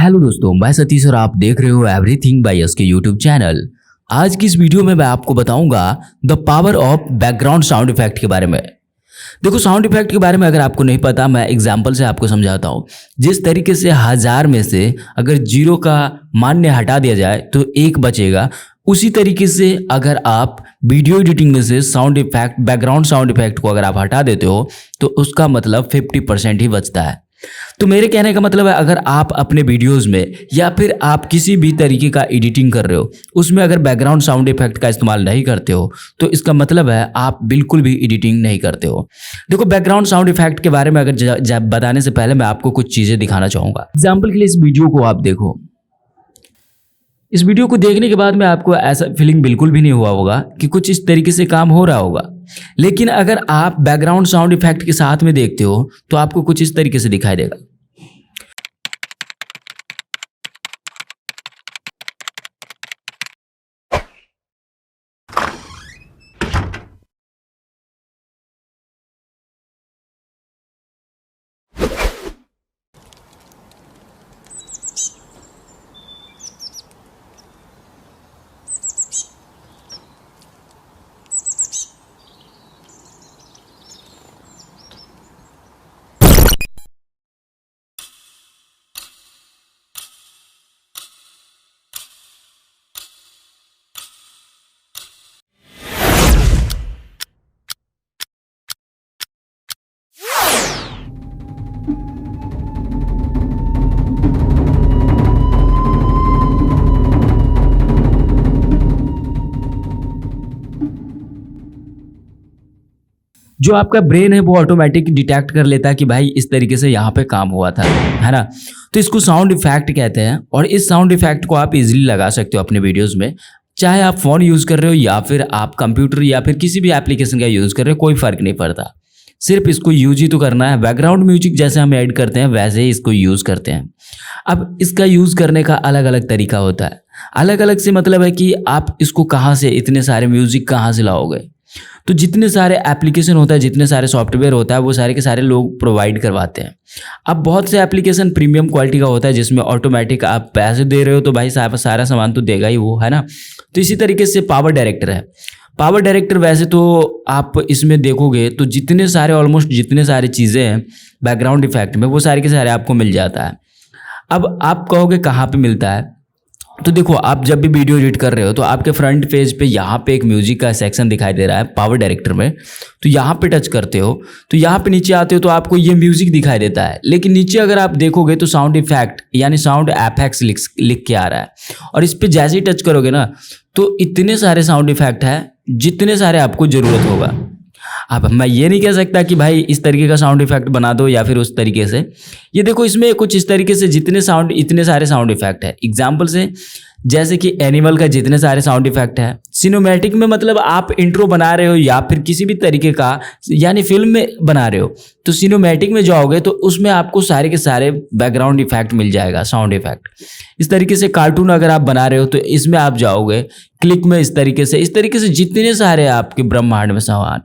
Hello दोस्तों, मैं सतीश और आप देख रहे हो एवरीथिंग बाय यस के यूट्यूब चैनल। आज की इस वीडियो में मैं आपको बताऊंगा the power of background sound effect के बारे में। देखो, साउंड इफेक्ट के बारे में अगर आपको नहीं पता, मैं एग्जांपल से आपको समझाता हूँ। जिस तरीके से 1000 में से अगर 0 का मान्य हटा दिया जाए तो 1 बचेगा, उसी तरीके से अगर आप वीडियो एडिटिंग में से sound effect, background sound effect को अगर आप हटा देते हो तो उसका मतलब 50% ही बचता है। तो मेरे कहने का मतलब है, अगर आप अपने वीडियोस में या फिर आप किसी भी तरीके का एडिटिंग कर रहे हो, उसमें अगर बैकग्राउंड साउंड इफेक्ट का इस्तेमाल नहीं करते हो तो इसका मतलब है आप बिल्कुल भी एडिटिंग नहीं करते हो। देखो, बैकग्राउंड साउंड इफेक्ट के बारे में अगर बताने से पहले मैं आपको कुछ चीज़ें दिखाना चाहूँगा। एग्जाम्पल के लिए इस वीडियो को आप देखो। इस वीडियो को देखने के बाद में आपको ऐसा फीलिंग बिल्कुल भी नहीं हुआ होगा कि कुछ इस तरीके से काम हो रहा होगा, लेकिन अगर आप बैकग्राउंड साउंड इफेक्ट के साथ में देखते हो तो आपको कुछ इस तरीके से दिखाई देगा। जो आपका ब्रेन है वो ऑटोमेटिक डिटेक्ट कर लेता है कि भाई इस तरीके से यहाँ पे काम हुआ था, है ना। तो इसको साउंड इफेक्ट कहते हैं और इस साउंड इफेक्ट को आप इजीली लगा सकते हो अपने वीडियोस में। चाहे आप फ़ोन यूज़ कर रहे हो या फिर आप कंप्यूटर या फिर किसी भी एप्लीकेशन का यूज़ कर रहे हो, कोई फ़र्क नहीं पड़ता। सिर्फ इसको यूज ही तो करना है। बैकग्राउंड म्यूजिक जैसे हम ऐड करते हैं वैसे ही इसको यूज़ करते हैं। अब इसका यूज़ करने का अलग अलग तरीका होता है। अलग अलग से मतलब है कि आप इसको कहाँ से, इतने सारे म्यूज़िक कहाँ से लाओगे। तो जितने सारे एप्लीकेशन होता है, जितने सारे सॉफ्टवेयर होता है, वो सारे के सारे लोग प्रोवाइड करवाते हैं। अब बहुत से एप्लीकेशन प्रीमियम क्वालिटी का होता है जिसमें ऑटोमेटिक आप पैसे दे रहे हो तो भाई सारा सामान तो देगा ही वो, है ना। तो इसी तरीके से पावर डायरेक्टर है। पावर डायरेक्टर वैसे तो आप इसमें देखोगे तो जितने सारे, ऑलमोस्ट जितने सारी चीज़ें हैं बैकग्राउंड इफेक्ट में, वो सारे के सारे आपको मिल जाता है। अब आप कहोगे कहाँ पे मिलता है, तो देखो, आप जब भी वीडियो एडिट कर रहे हो तो आपके फ्रंट पेज पे यहाँ पे एक म्यूजिक का सेक्शन दिखाई दे रहा है पावर डायरेक्टर में। तो यहाँ पे टच करते हो तो यहाँ पे नीचे आते हो तो आपको ये म्यूजिक दिखाई देता है। लेकिन नीचे अगर आप देखोगे तो साउंड इफेक्ट यानी साउंड एफेक्ट्स लिख के आ रहा है, और इस पर जैसे ही टच करोगे ना तो इतने सारे साउंड इफेक्ट है जितने सारे आपको ज़रूरत होगा। अब मैं ये नहीं कह सकता कि भाई इस तरीके का साउंड इफेक्ट बना दो या फिर उस तरीके से। ये देखो, इसमें कुछ इस तरीके से जितने साउंड, इतने सारे साउंड इफेक्ट है। एग्जाम्पल से जैसे कि एनिमल का जितने सारे साउंड इफेक्ट है। सिनेमैटिक में मतलब आप इंट्रो बना रहे हो या फिर किसी भी तरीके का यानी फिल्म में बना रहे हो तो सिनेमैटिक में जाओगे तो उसमें आपको सारे के सारे बैकग्राउंड इफेक्ट मिल जाएगा, साउंड इफेक्ट। इस तरीके से कार्टून अगर आप बना रहे हो तो इसमें आप जाओगे क्लिक में, इस तरीके से जितने सारे आपके ब्रह्मांड में सामान,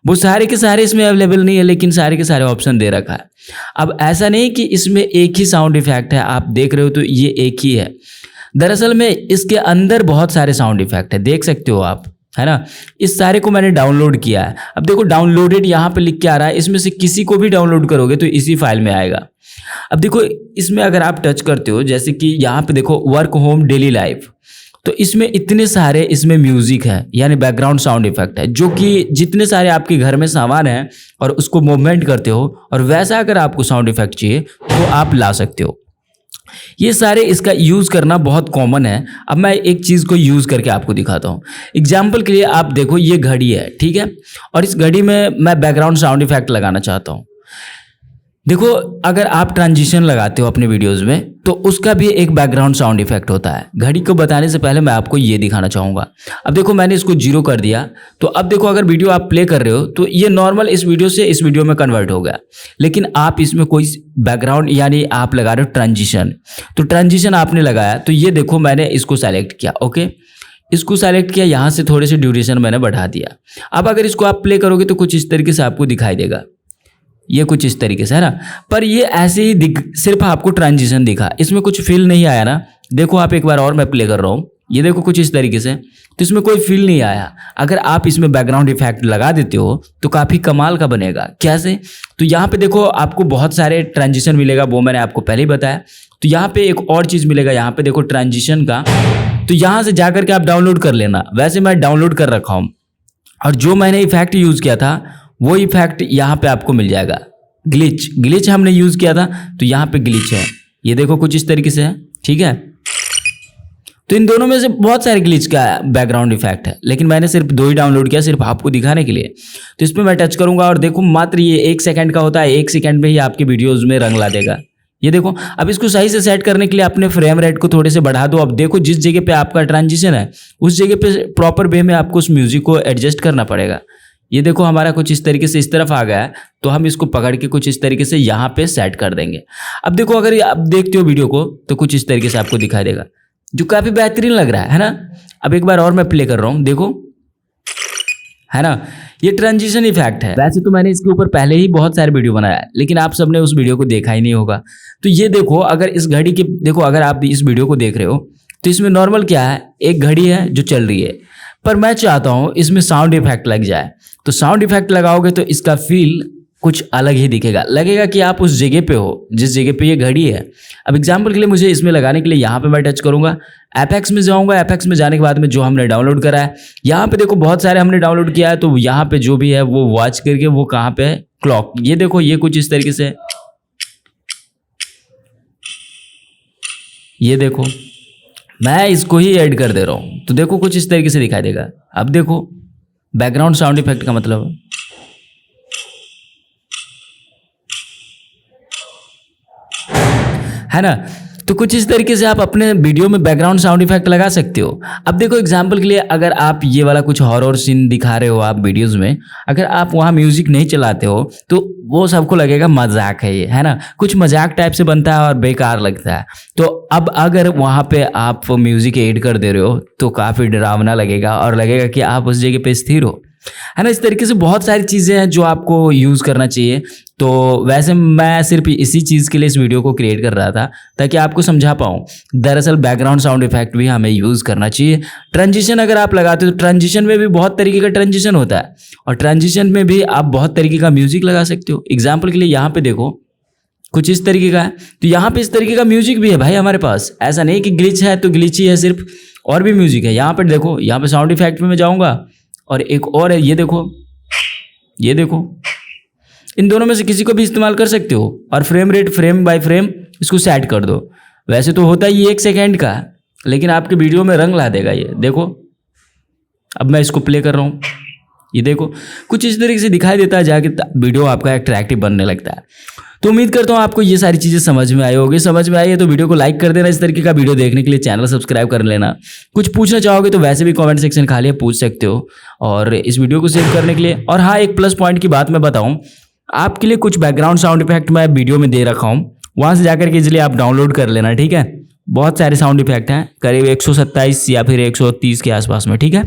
वो सारे के सारे इसमें अवेलेबल नहीं है, लेकिन सारे के सारे ऑप्शन दे रखा है। अब ऐसा नहीं कि इसमें एक ही साउंड इफेक्ट है, आप देख रहे हो तो ये एक ही है। दरअसल में इसके अंदर बहुत सारे साउंड इफेक्ट है, देख सकते हो आप, है ना। इस सारे को मैंने डाउनलोड किया है। अब देखो, डाउनलोडेड यहाँ पे लिख के आ रहा है, इसमें से किसी को भी डाउनलोड करोगे तो इसी फाइल में आएगा। अब देखो, इसमें अगर आप टच करते हो, जैसे कि यहाँ पे देखो वर्क होम डेली लाइफ, तो इसमें इतने सारे इसमें म्यूजिक है यानी बैकग्राउंड साउंड इफेक्ट है, जो कि जितने सारे आपके घर में सामान है और उसको मूवमेंट करते हो और वैसा अगर आपको साउंड इफेक्ट चाहिए तो आप ला सकते हो। ये सारे इसका यूज़ करना बहुत कॉमन है। अब मैं एक चीज़ को यूज़ करके आपको दिखाता हूँ। एग्जाम्पल के लिए आप देखो, ये घड़ी है, ठीक है, और इस घड़ी में मैं बैकग्राउंड साउंड इफेक्ट लगाना चाहता हूँ। देखो, अगर आप ट्रांजिशन लगाते हो अपने वीडियोस में तो उसका भी एक बैकग्राउंड साउंड इफेक्ट होता है। घड़ी को बताने से पहले मैं आपको ये दिखाना चाहूँगा। अब देखो, मैंने इसको 0 कर दिया, तो अब देखो अगर वीडियो आप प्ले कर रहे हो तो ये नॉर्मल इस वीडियो से इस वीडियो में कन्वर्ट हो गया। लेकिन आप इसमें कोई बैकग्राउंड यानी आप लगा रहे हो ट्रांजिशन, तो ट्रांजिशन आपने लगाया तो ये देखो मैंने इसको सेलेक्ट किया, ओके, इसको सेलेक्ट किया, यहाँ से थोड़े से ड्यूरेशन मैंने बढ़ा दिया। अब अगर इसको आप प्ले करोगे तो कुछ इस तरीके से आपको दिखाई देगा। ये कुछ इस तरीके से है ना। पर ये ऐसे ही दिख, सिर्फ आपको ट्रांजिशन दिखा, इसमें कुछ फील नहीं आया ना। देखो आप एक बार और मैं प्ले कर रहा हूँ, ये देखो कुछ इस तरीके से, तो इसमें कोई फील नहीं आया। अगर आप इसमें बैकग्राउंड इफेक्ट लगा देते हो तो काफ़ी कमाल का बनेगा। कैसे? तो यहाँ पे देखो आपको बहुत सारे ट्रांजिशन मिलेगा, वो मैंने आपको पहले ही बताया। तो यहाँ पे एक और चीज़ मिलेगा, यहाँ पे देखो ट्रांजिशन का, तो यहाँ से जा करके आप डाउनलोड कर लेना। वैसे मैं डाउनलोड कर रखा हूँ, और जो मैंने इफेक्ट यूज़ किया था वो इफेक्ट यहाँ पे आपको मिल जाएगा। ग्लिच हमने यूज़ किया था, तो यहाँ पे ग्लिच है, ये देखो कुछ इस तरीके से है, ठीक है। तो इन दोनों में से बहुत सारे ग्लिच का बैकग्राउंड इफेक्ट है, लेकिन मैंने सिर्फ 2 ही डाउनलोड किया, सिर्फ आपको दिखाने के लिए। तो इस पर मैं टच करूंगा और देखो मात्र ये 1 सेकंड का होता है, 1 सेकंड में ही आपकी वीडियोज़ में रंग ला देगा। ये देखो, अब इसको सही से सेट करने के लिए अपने फ्रेम रेट को थोड़े से बढ़ा दो। अब देखो जिस जगह पे आपका ट्रांजिशन है उस जगह पे प्रॉपर वे में आपको उस म्यूजिक को एडजस्ट करना पड़ेगा। ये देखो हमारा कुछ इस तरीके से इस तरफ आ गया है, तो हम इसको पकड़ के कुछ इस तरीके से यहाँ पे सेट कर देंगे। अब देखो अगर आप देखते हो वीडियो को तो कुछ इस तरीके से आपको दिखाई देगा, जो काफ़ी बेहतरीन लग रहा है ना। अब एक बार और मैं प्ले कर रहा हूँ, देखो है ना, ये ट्रांजिशन इफेक्ट है। वैसे तो मैंने इसके ऊपर पहले ही बहुत सारे वीडियो बनाया है, लेकिन आप सबने उस वीडियो को देखा ही नहीं होगा। तो ये देखो, अगर इस घड़ी की देखो, अगर आप इस वीडियो को देख रहे हो तो इसमें नॉर्मल क्या है, एक घड़ी है जो चल रही है, पर मैं चाहता हूँ इसमें साउंड इफेक्ट लग जाए। तो साउंड इफेक्ट लगाओगे तो इसका फील कुछ अलग ही दिखेगा, लगेगा कि आप उस जगह पे हो जिस जगह पे ये घड़ी है। अब एग्जांपल के लिए मुझे इसमें लगाने के लिए यहाँ पे मैं टच करूँगा, एपेक्स में जाऊँगा। एपेक्स में जाने के बाद में जो हमने डाउनलोड करा है, यहाँ पे देखो बहुत सारे हमने डाउनलोड किया है, तो यहाँ पे जो भी है वो वॉच करके वो कहाँ पे है, क्लॉक। ये देखो ये कुछ इस तरीके से, ये देखो मैं इसको ही ऐड कर दे रहा हूँ, तो देखो कुछ इस तरीके से दिखाई देगा। अब देखो बैकग्राउंड साउंड इफेक्ट का मतलब है ना। तो कुछ इस तरीके से आप अपने वीडियो में बैकग्राउंड साउंड इफेक्ट लगा सकते हो। अब देखो एग्जांपल के लिए, अगर आप ये वाला कुछ हॉरर सीन दिखा रहे हो आप वीडियोस में, अगर आप वहाँ म्यूजिक नहीं चलाते हो तो वो सबको लगेगा मजाक है ये, है ना, कुछ मजाक टाइप से बनता है और बेकार लगता है। तो अब अगर वहाँ पे आप म्यूजिक ऐड कर दे रहे हो तो काफ़ी डरावना लगेगा और लगेगा कि आप उस जगह पे स्थिर हो, है ना। इस तरीके से बहुत सारी चीज़ें हैं जो आपको यूज़ करना चाहिए। तो वैसे मैं सिर्फ इसी चीज़ के लिए इस वीडियो को क्रिएट कर रहा था ताकि आपको समझा पाऊँ। दरअसल बैकग्राउंड साउंड इफेक्ट भी हमें यूज़ करना चाहिए। ट्रांजिशन अगर आप लगाते हो तो ट्रांजिशन में भी बहुत तरीके का ट्रांजिशन होता है, और ट्रांजिशन में भी आप बहुत तरीके का म्यूजिक लगा सकते हो। एग्जाम्पल के लिए यहाँ पे देखो कुछ इस तरीके का है, तो यहाँ पे इस तरीके का म्यूजिक भी है भाई हमारे पास। ऐसा नहीं कि ग्लिच है तो ग्लिच ही है सिर्फ, और भी म्यूजिक है। यहाँ पर देखो, यहाँ पे साउंड इफेक्ट में मैं जाऊँगा और एक और है, ये देखो, ये देखो, इन दोनों में से किसी को भी इस्तेमाल कर सकते हो। और frame rate frame by frame इसको सेट कर दो। वैसे तो होता ही 1 सेकेंड का, लेकिन आपके वीडियो में रंग ला देगा ये। देखो अब मैं इसको प्ले कर रहा हूँ, ये देखो कुछ इस तरीके से दिखाई देता है, जाके वीडियो आपका अट्रैक्टिव बनने लगता है। तो उम्मीद करता हूँ आपको ये सारी चीज़ें समझ में आई होगी। समझ में आई है तो वीडियो को लाइक कर देना। इस तरीके का वीडियो देखने के लिए चैनल सब्सक्राइब कर लेना। कुछ पूछना चाहोगे तो वैसे भी कमेंट सेक्शन खाली है, पूछ सकते हो। और इस वीडियो को सेव करने के लिए, और हाँ एक प्लस पॉइंट की बात मैं बताऊँ, आपके लिए कुछ बैकग्राउंड साउंड इफेक्ट मैं वीडियो में दे रखा हूँ, वहाँ से जाकर के इसलिए आप डाउनलोड कर लेना, ठीक है। बहुत सारे साउंड इफेक्ट हैं, करीब 127 या फिर 130 के आसपास में, ठीक है।